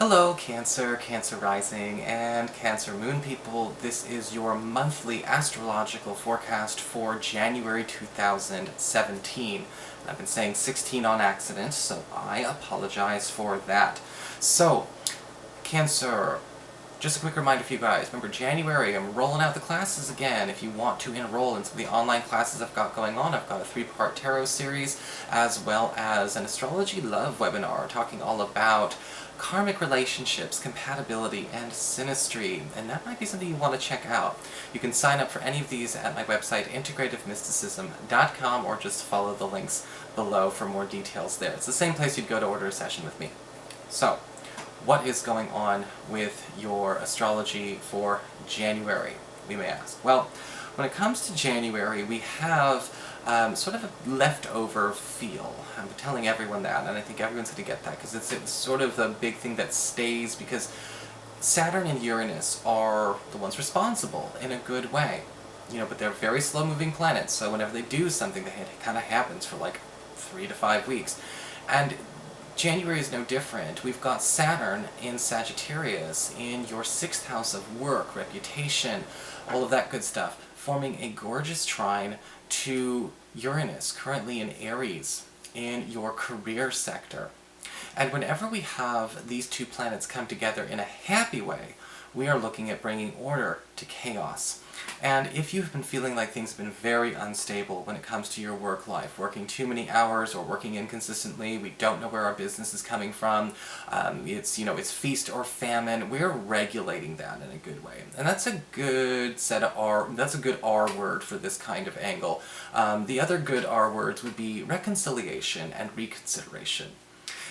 Hello Cancer, Cancer Rising, and Cancer Moon people. This is your monthly astrological forecast for January 2017. I've been saying 16 on accident, so I apologize for that. So, Cancer, just a quick reminder for you guys, remember January, I'm rolling out the classes again. If you want to enroll in some of the online classes I've got going on, I've got a 3-part tarot series, as well as an astrology love webinar talking all about karmic relationships, compatibility, and synastry, and that might be something you want to check out. You can sign up for any of these at my website, integrativemysticism.com, or just follow the links below for more details there. It's the same place you'd go to order a session with me. So, what is going on with your astrology for January, we may ask? Well, when it comes to January, we have sort of a leftover feel. I'm telling everyone that, and I think everyone's going to get that, because it's sort of a big thing that stays, because Saturn and Uranus are the ones responsible in a good way. You know, but they're very slow-moving planets, so whenever they do something, it kind of happens for like 3 to 5 weeks. And January is no different. We've got Saturn in Sagittarius, in your 6th house of work, reputation, all of that good stuff, forming a gorgeous trine to Uranus, currently in Aries, in your career sector. And whenever we have these two planets come together in a happy way, we are looking at bringing order to chaos. And if you've been feeling like things have been very unstable when it comes to your work life, working too many hours or working inconsistently, we don't know where our business is coming from, it's feast or famine, we're regulating that in a good way. And that's a good that's a good R word for this kind of angle. The other good R words would be reconciliation and reconsideration.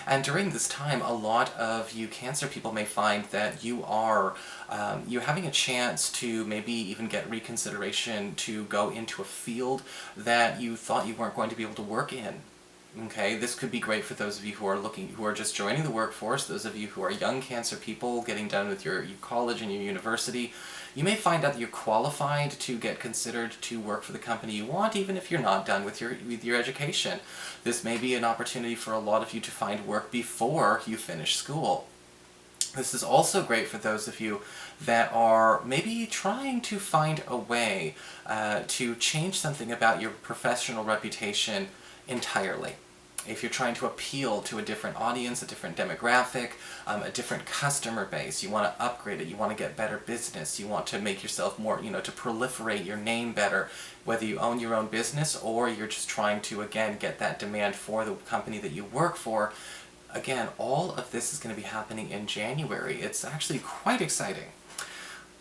And during this time, a lot of you Cancer people may find that you're having a chance to maybe even get reconsideration to go into a field that you thought you weren't going to be able to work in. Okay, this could be great for those of you who are just joining the workforce, those of you who are young Cancer people getting done with your college and your university. You may find out that you're qualified to get considered to work for the company you want, even if you're not done with your education. This may be an opportunity for a lot of you to find work before you finish school. This is also great for those of you that are maybe trying to find a way to change something about your professional reputation entirely. If you're trying to appeal to a different audience, a different demographic, a different customer base, you want to upgrade it, you want to get better business, you want to make yourself more, to proliferate your name better, whether you own your own business or you're just trying to, again, get that demand for the company that you work for. Again, all of this is going to be happening in January. It's actually quite exciting.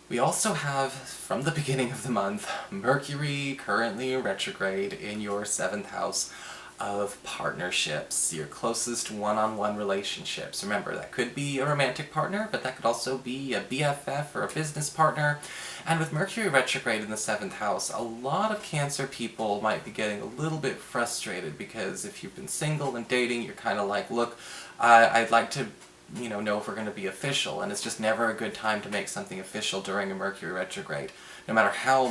We also have, from the beginning of the month, Mercury currently retrograde in your 7th house of partnerships, your closest one-on-one relationships. Remember, that could be a romantic partner, but that could also be a BFF or a business partner. And with Mercury retrograde in the 7th house, a lot of Cancer people might be getting a little bit frustrated, because if you've been single and dating, you're kind of like, look, I'd like to know if we're going to be official, and it's just never a good time to make something official during a Mercury retrograde, no matter how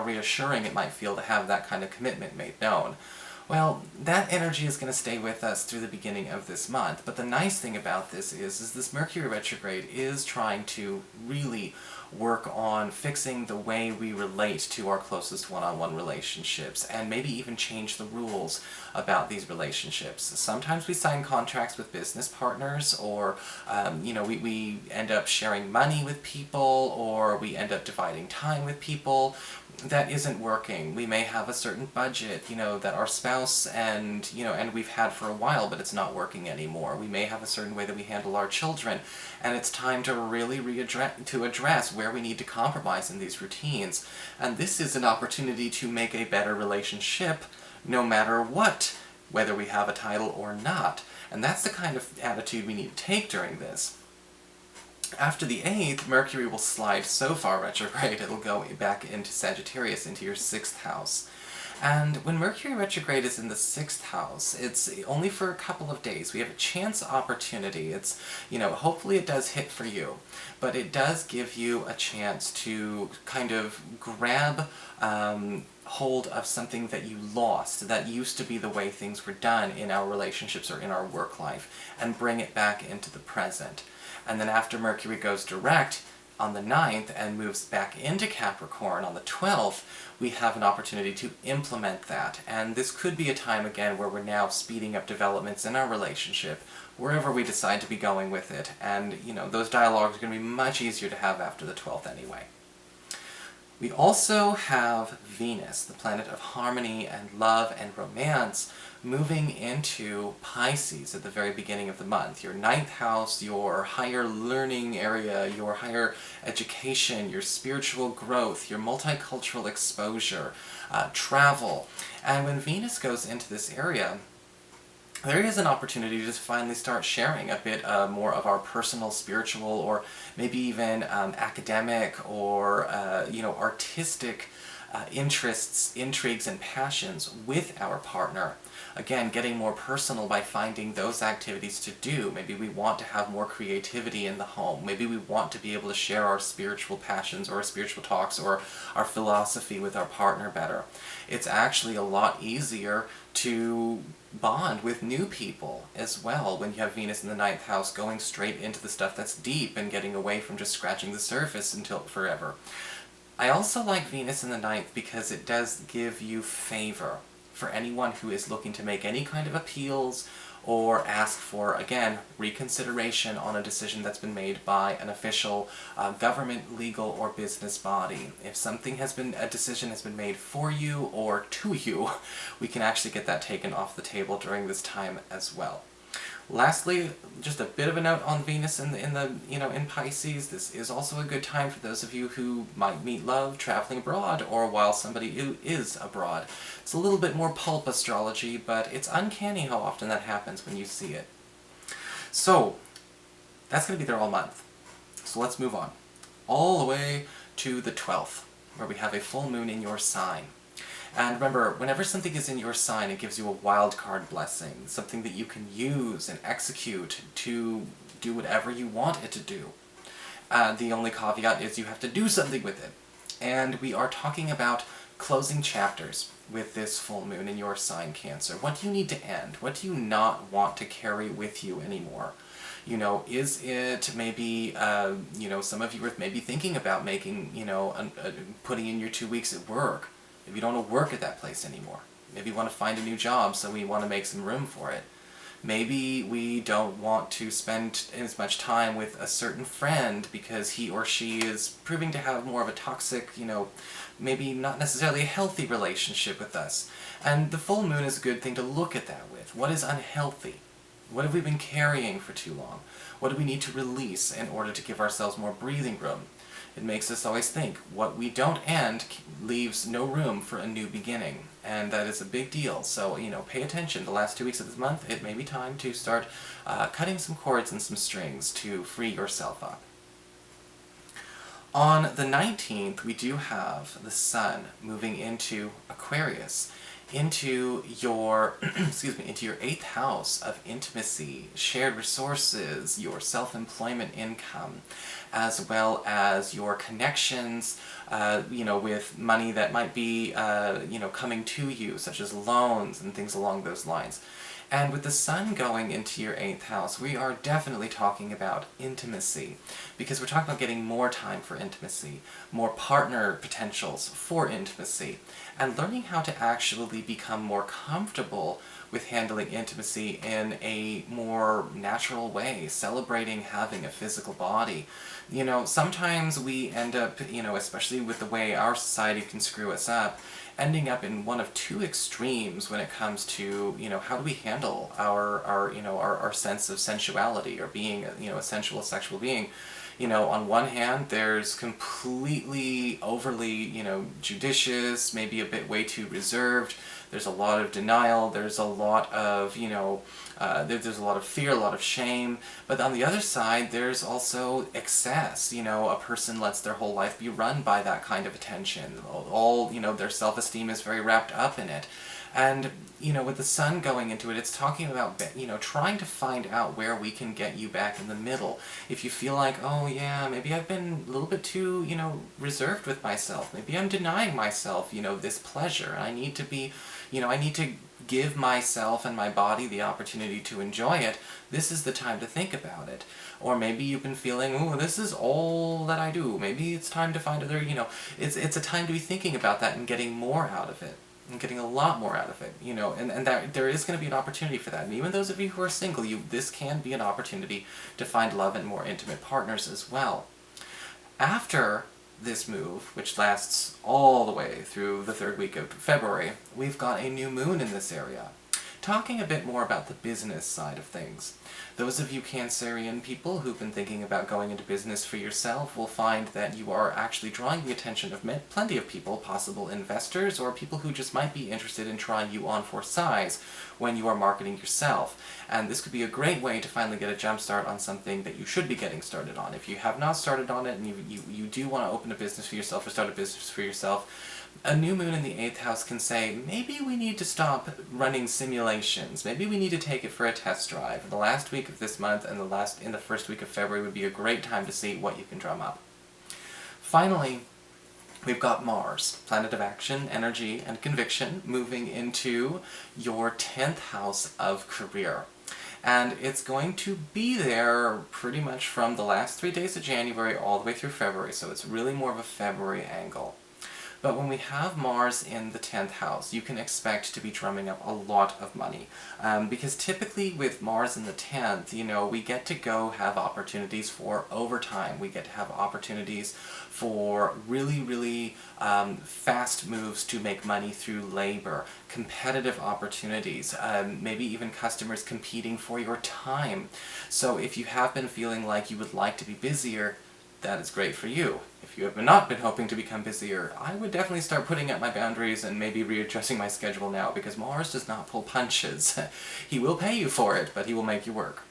reassuring it might feel to have that kind of commitment made known. Well, that energy is going to stay with us through the beginning of this month, but the nice thing about this is this Mercury retrograde is trying to really work on fixing the way we relate to our closest one-on-one relationships, and maybe even change the rules about these relationships. Sometimes we sign contracts with business partners, or we end up sharing money with people, or we end up dividing time with people. That isn't working. We may have a certain budget, that our spouse and we've had for a while, but it's not working anymore. We may have a certain way that we handle our children, and it's time to really address where we need to compromise in these routines. And this is an opportunity to make a better relationship, no matter what, whether we have a title or not. And that's the kind of attitude we need to take during this. After the 8th, Mercury will slide so far retrograde, it'll go back into Sagittarius, into your 6th house. And when Mercury retrograde is in the 6th house, it's only for a couple of days. We have a chance opportunity. It's, hopefully it does hit for you, but it does give you a chance to kind of grab hold of something that you lost, that used to be the way things were done in our relationships or in our work life, and bring it back into the present. And then after Mercury goes direct on the 9th and moves back into Capricorn on the 12th, we have an opportunity to implement that. And this could be a time, again, where we're now speeding up developments in our relationship, wherever we decide to be going with it. And, those dialogues are going to be much easier to have after the 12th anyway. We also have Venus, the planet of harmony and love and romance, moving into Pisces at the very beginning of the month. Your 9th house, your higher learning area, your higher education, your spiritual growth, your multicultural exposure, travel. And when Venus goes into this area, there is an opportunity to just finally start sharing a bit more of our personal, spiritual, or maybe even academic or artistic interests, intrigues, and passions with our partner. Again, getting more personal by finding those activities to do. Maybe we want to have more creativity in the home. Maybe we want to be able to share our spiritual passions or our spiritual talks or our philosophy with our partner better. It's actually a lot easier to bond with new people as well when you have Venus in the 9th house going straight into the stuff that's deep and getting away from just scratching the surface until forever. I also like Venus in the 9th because it does give you favor for anyone who is looking to make any kind of appeals or ask for, again, reconsideration on a decision that's been made by an official government, legal, or business body. If a decision has been made for you or to you, we can actually get that taken off the table during this time as well. Lastly, just a bit of a note on Venus in Pisces. This is also a good time for those of you who might meet love traveling abroad, or while somebody who is abroad. It's a little bit more pulp astrology, but it's uncanny how often that happens when you see it. So, that's going to be there all month. So let's move on. All the way to the 12th, where we have a full moon in your sign. And remember, whenever something is in your sign, it gives you a wild card blessing, something that you can use and execute to do whatever you want it to do. The only caveat is you have to do something with it. And we are talking about closing chapters with this full moon in your sign, Cancer. What do you need to end? What do you not want to carry with you anymore? Is it maybe, some of you are maybe thinking about making, putting in your 2 weeks at work. Maybe you don't want to work at that place anymore. Maybe you want to find a new job, so we want to make some room for it. Maybe we don't want to spend as much time with a certain friend because he or she is proving to have more of a toxic, maybe not necessarily a healthy relationship with us. And the full moon is a good thing to look at that with. What is unhealthy? What have we been carrying for too long? What do we need to release in order to give ourselves more breathing room? It makes us always think, what we don't end leaves no room for a new beginning, and that is a big deal. So, pay attention. The last 2 weeks of this month, it may be time to start cutting some cords and some strings to free yourself up. On the 19th, we do have the Sun moving into Aquarius, into your, into your 8th house of intimacy, shared resources, your self-employment income, as well as your connections, with money that might be, coming to you, such as loans and things along those lines. And with the Sun going into your 8th house, we are definitely talking about intimacy, because we're talking about getting more time for intimacy, more partner potentials for intimacy, and learning how to actually become more comfortable with handling intimacy in a more natural way, celebrating having a physical body. Sometimes we end up, especially with the way our society can screw us up, ending up in one of two extremes when it comes to, how do we handle our sense of sensuality or being, a sensual sexual being. On one hand, there's completely overly, judicious, maybe a bit way too reserved. There's a lot of denial. There's a lot of, there's a lot of fear, a lot of shame. But on the other side, there's also excess. A person lets their whole life be run by that kind of attention. All, their self-esteem is very wrapped up in it. And, with the sun going into it, it's talking about, trying to find out where we can get you back in the middle. If you feel like, oh yeah, maybe I've been a little bit too, reserved with myself. Maybe I'm denying myself, this pleasure. I need to be, I need to give myself and my body the opportunity to enjoy it. This is the time to think about it. Or maybe you've been feeling, oh, this is all that I do. Maybe it's time to find other, it's a time to be thinking about that and getting more out of it. And getting a lot more out of it, and that there is going to be an opportunity for that. And even those of you who are single, this can be an opportunity to find love and more intimate partners as well. After this move, which lasts all the way through the 3rd week of February, we've got a new moon in this area. Talking a bit more about the business side of things. Those of you Cancerian people who've been thinking about going into business for yourself will find that you are actually drawing the attention of plenty of people, possible investors, or people who just might be interested in trying you on for size when you are marketing yourself. And this could be a great way to finally get a jump start on something that you should be getting started on. If you have not started on it and you do want to open a business for yourself or start a business for yourself, a new moon in the 8th house can say, maybe we need to stop running simulations. Maybe we need to take it for a test drive. The last week of this month and in the 1st week of February would be a great time to see what you can drum up. Finally, we've got Mars, planet of action, energy, and conviction, moving into your 10th house of career. And it's going to be there pretty much from the last 3 days of January all the way through February, so it's really more of a February angle. But when we have Mars in the 10th house, you can expect to be drumming up a lot of money. Because typically with Mars in the 10th, we get to go have opportunities for overtime. We get to have opportunities for really, really fast moves to make money through labor, competitive opportunities, maybe even customers competing for your time. So if you have been feeling like you would like to be busier, that is great for you. If you have not been hoping to become busier, I would definitely start putting up my boundaries and maybe readjusting my schedule now, because Mars does not pull punches. He will pay you for it, but he will make you work.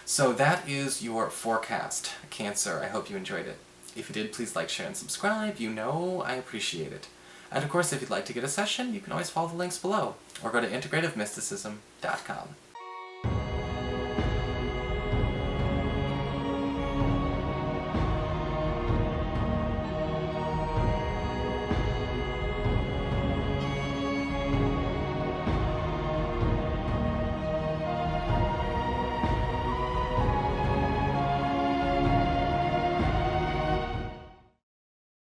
So that is your forecast, Cancer. I hope you enjoyed it. If you did, please like, share, and subscribe. I appreciate it. And of course, if you'd like to get a session, you can always follow the links below, or go to integrativemysticism.com.